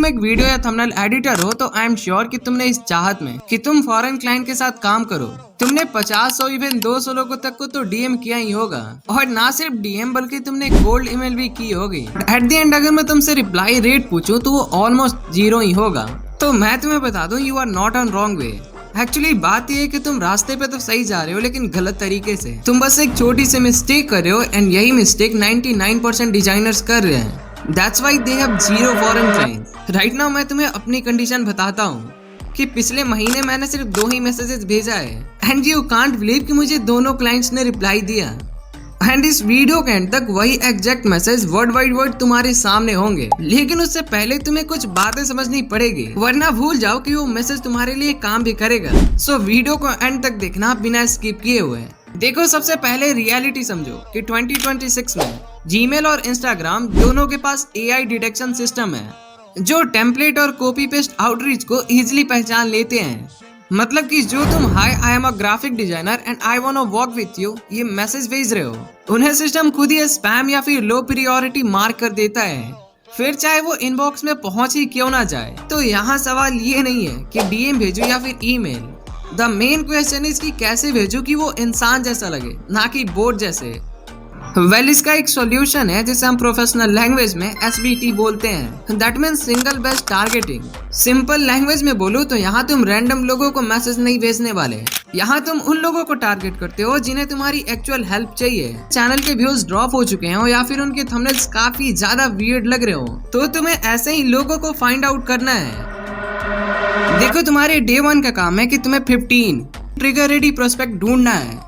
तुम एक वीडियो या थंबनेल एडिटर हो तो आई एम श्योर कि तुमने इस चाहत में कि तुम फॉरेन क्लाइंट के साथ काम करो, तुमने 50 100 इवन 200 लोगों तक को तो डीएम किया ही होगा। और ना सिर्फ डीएम बल्कि तुमने कोल्ड ईमेल भी की होगी। एट द एंड अगर मैं तुमसे रिप्लाई रेट पूछूं तो वो ऑलमोस्ट 0 ही होगा। तो मैं तुम्हें बता दूं, you are not on wrong way. Actually बात यह है कि तुम रास्ते पे तो सही जा रहे हो लेकिन गलत तरीके से। तुम बस एक छोटी सी मिस्टेक कर रहे हो एंड यही मिस्टेक 99% डिजाइनर्स कर रहे हैं। That's why they have 0 foreign clients. Right now मैं तुम्हें अपनी कंडीशन बताता हूँ कि पिछले महीने मैंने सिर्फ 2 ही मैसेजेस भेजा है एंड यू कांट बिलीव कि मुझे दोनों क्लाइंट्स ने रिप्लाई दिया। एंड इस वीडियो के एंड तक वही exact message word by word तुम्हारे सामने होंगे, लेकिन उससे पहले तुम्हें कुछ बातें समझनी पड़ेगी वरना भूल जाओ कि वो मैसेज तुम्हारे लिए काम भी करेगा। सो वीडियो को एंड तक देखना बिना स्किप किए हुए। देखो, सबसे पहले रियलिटी समझो कि 2026 में जीमेल और इंस्टाग्राम दोनों के पास AI डिटेक्शन सिस्टम है जो टेम्पलेट और कॉपी पेस्ट आउटरीच को इजीली पहचान लेते हैं। मतलब कि जो तुम hi I am a graphic designer and I want to work with you ये मैसेज भेज रहे हो, उन्हें सिस्टम खुद ही स्पैम या फिर लो प्रायोरिटी मार्क कर देता है, फिर चाहे वो इनबॉक्स में पहुंच ही क्यों ना जाए। तो यहाँ सवाल ये नहीं है कि डीएम भेजो या फिर email. The main question is कि कैसे भेजो कि वो इंसान जैसा लगे, ना कि बोर्ड जैसे। इसका एक सॉल्यूशन है जिसे हम प्रोफेशनल लैंग्वेज में SBT बोलते हैं। That means single best targeting. Simple language में बोलो तो यहाँ तुम रैंडम लोगों को मैसेज नहीं भेजने वाले, यहाँ तुम उन लोगों को टारगेट करते हो जिन्हें तुम्हारी एक्चुअल हेल्प चाहिए। चैनल के व्यूज ड्रॉप हो चुके हो या फिर उनके थंबनेल्स काफी ज्यादा वियर्ड लग रहे हो, तो तुम्हें ऐसे ही लोगों को फाइंड आउट करना है। देखो, तुम्हारे डे 1 का काम है कि तुम्हें 15 ट्रिगर रेडी प्रोस्पेक्ट ढूंढना है।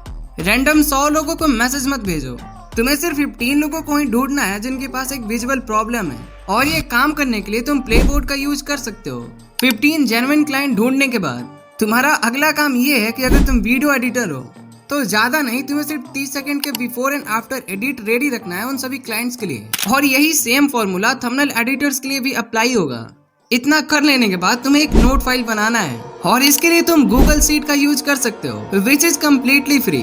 रैंडम 100 लोगों को मैसेज मत भेजो, तुम्हें सिर्फ 15 लोगों को ही ढूंढना है जिनके पास एक विजुअल प्रॉब्लम है। और ये काम करने के लिए तुम प्ले बोर्ड का यूज कर सकते हो। 15 जेन्युइन क्लाइंट ढूंढने के बाद तुम्हारा अगला काम ये है कि अगर तुम वीडियो एडिटर हो तो ज्यादा नहीं, तुम्हें सिर्फ 30 सेकंड के before and after edit ready रखना है उन सभी क्लाइंट्स के लिए। और यही सेम फॉर्मूला थंबनेल एडिटर्स के लिए भी अप्लाई होगा। इतना कर लेने के बाद तुम्हें एक नोट फाइल बनाना है और इसके लिए तुम गूगल शीट का यूज कर सकते हो विच इज कम्प्लीटली फ्री।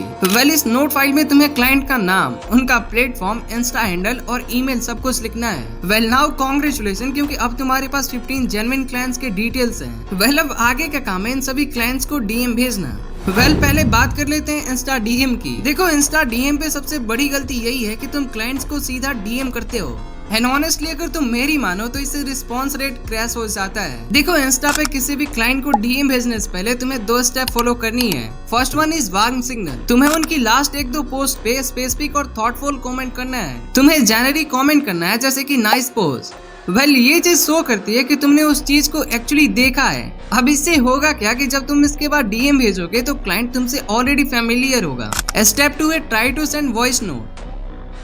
इस नोट फाइल में तुम्हें क्लाइंट का नाम, उनका प्लेटफॉर्म, इंस्टा हैंडल और ईमेल सब कुछ लिखना है। नाउ कांग्रेचुलेशन, क्योंकि अब तुम्हारे पास 15 जेन्युइन क्लाइंट्स के डिटेल्स हैं। अब आगे का काम है इन सभी क्लाइंट्स को डीएम भेजना। पहले बात कर लेते हैं इंस्टा डीएम की। देखो, इंस्टा डीएम पे सबसे बड़ी गलती यही है कि तुम क्लाइंट्स को सीधा डीएम करते हो एंड ऑनेस्टली अगर तुम मेरी मानो तो इससे रिस्पॉन्स रेट क्रैश हो जाता है। देखो, इंस्टा पे किसी भी क्लाइंट को डीएम भेजने से पहले तुम्हें 2 स्टेप फॉलो करनी है। First one is warm signal. तुम्हें उनकी लास्ट 1-2 पोस्ट पे स्पेसिफिक और थॉटफुल कमेंट करना है। तुम्हें जेनरिक कमेंट करना है जैसे कि नाइस पोस्ट। ये चीज शो करती है कि तुमने उस चीज को एक्चुअली देखा है। अब इससे होगा क्या कि जब तुम इसके बाद डीएम भेजोगे तो क्लाइंट तुमसे ऑलरेडी फैमिलियर होगा। स्टेप 2 है try to send voice note.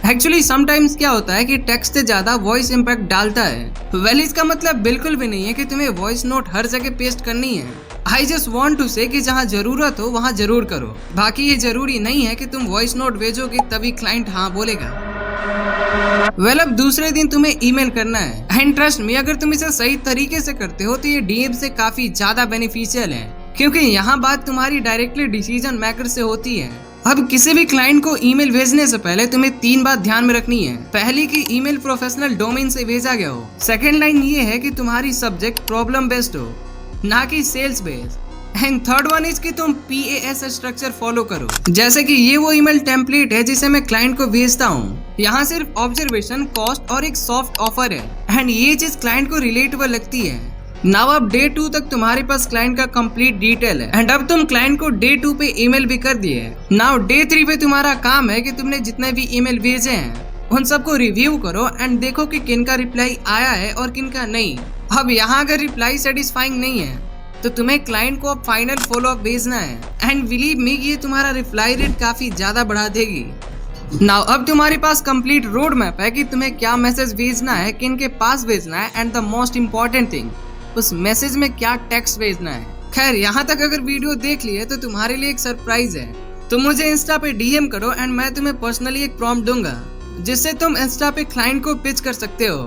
Actually sometimes क्या होता है कि टेक्स्ट से ज्यादा वॉइस इम्पैक्ट डालता है। इसका मतलब बिल्कुल भी नहीं है कि तुम्हें वॉइस नोट हर जगह पेस्ट करनी है। आई जस्ट वॉन्ट टू से कि जहाँ जरूरत हो वहाँ जरूर करो। बाकी ये जरूरी नहीं है कि तुम वॉइस नोट भेजोगे तभी क्लाइंट हाँ बोलेगा। अब दूसरे दिन तुम्हें ईमेल करना है एंड ट्रस्ट मी, अगर तुम इसे सही तरीके से करते हो तो ये डीएम से काफी ज्यादा बेनिफिशियल है, क्योंकि यहाँ बात तुम्हारी डायरेक्टली डिसीजन मेकर से होती है। अब किसी भी क्लाइंट को ईमेल भेजने से पहले तुम्हें 3 बात ध्यान में रखनी है। पहली की ईमेल प्रोफेशनल डोमेन से भेजा गया हो। सेकंड लाइन ये है कि तुम्हारी सब्जेक्ट प्रॉब्लम बेस्ड हो, ना कि sales based. And third one is कि तुम PAS स्ट्रक्चर फॉलो करो। जैसे कि ये वो ईमेल टेम्पलेट है जिसे मैं क्लाइंट को भेजता हूँ। यहाँ सिर्फ ऑब्जर्वेशन, कॉस्ट और एक सॉफ्ट ऑफर है एंड ये चीज क्लाइंट को रिलेटेबल लगती है। नाउ अब डे 2 तक तुम्हारे पास क्लाइंट का कंप्लीट डिटेल है एंड अब तुम क्लाइंट को डे 2 पे ईमेल भी कर दिए है। नाउ डे 3 पे तुम्हारा काम है कि तुमने जितने भी ईमेल भेजे हैं उन सबको रिव्यू करो एंड देखो कि किनका रिप्लाई आया है और किनका नहीं। अब यहाँ अगर रिप्लाई सेटिस्फाइंग नहीं है तो तुम्हें क्लाइंट को अब फाइनल फॉलो अप भेजना है एंड बिलीव मी ये तुम्हारा रिप्लाई रेट काफी ज्यादा बढ़ा देगी। नाउ अब तुम्हारे पास कंप्लीट रोड मैप है कि तुम्हें क्या मैसेज भेजना है, किनके पास भेजना है and the most important thing, उस मैसेज में क्या टेक्स्ट भेजना है। खैर, यहाँ तक अगर वीडियो देख लिए तो तुम्हारे लिए एक सरप्राइज है। तुम मुझे इंस्टा पे डीएम करो एंड मैं तुम्हें पर्सनली एक प्रॉम्प्ट दूंगा जिससे तुम इंस्टा पे क्लाइंट को पिच कर सकते हो।